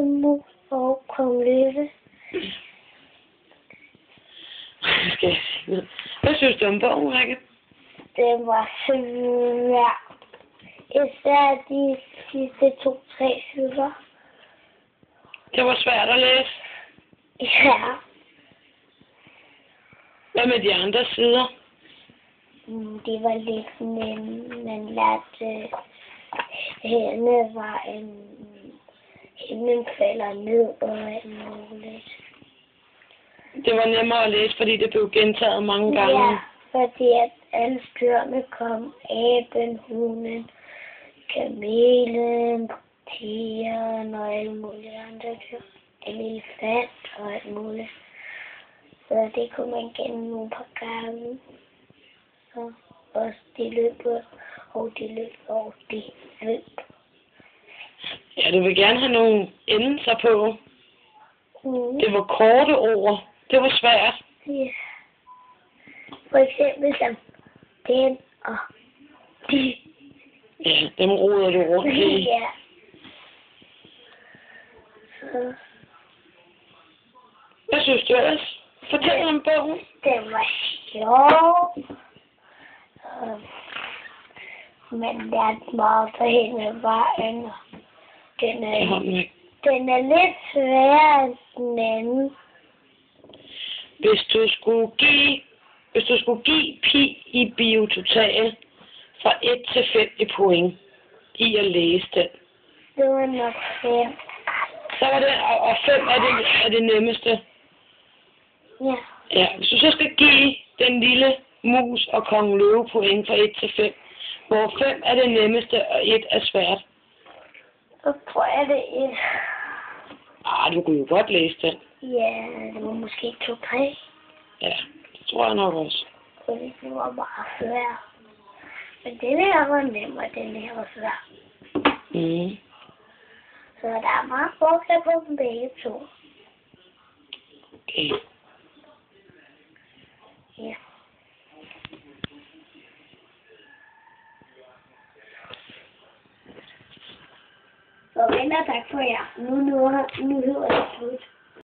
Mus og Kong Løve. Hvad synes du om bogen, Rikke? Det var svært. Især de sidste 2-3 sider. Det var svært at læse. Ja. Hvad med de andre sider? Det var lidt nemt. Man lærte, hende var himlen falder ned og alt muligt. Det var nemmere at læse, fordi det blev gentaget mange gange. Ja, fordi at alle styrene kom. Aben, hunden, kamelen, tigeren og alle mulige andre dyr. En elefant og alt muligt. Så det kunne man kende nogle par gange. Så også de løb, og de løb, og de løb. Ja, du vil gerne have nogle endelser på. Det var korte ord. Det var svært. Ja. For eksempel som den og de. Ja, dem roder du rundt i. Ja. Så. Hvad synes du ellers? Fortæl om bogen. Det var sjovt. Men lærte meget for hende vejen. Den er lidt sværere end den anden. Hvis du skulle give Pi i Biototal fra 1 til 5 i point i at læse den. Det var nok 5. Så var det, og 5 er det nemmeste. Ja. Ja, hvis du så skal give den lille mus og Kong Løve point fra 1 til 5, hvor 5 er det nemmeste, og 1 er svært. Så tror jeg det er 1. Du kunne jo godt læse den. Ja, det var måske 2-3. Ja, det tror jeg nok også. Fordi det var meget svært. Men det der var nemmere, den her var svær. Så der er meget forskel på dem begge to. Okay. Ja. Så venner, tak for jer. Nu hedder det slut.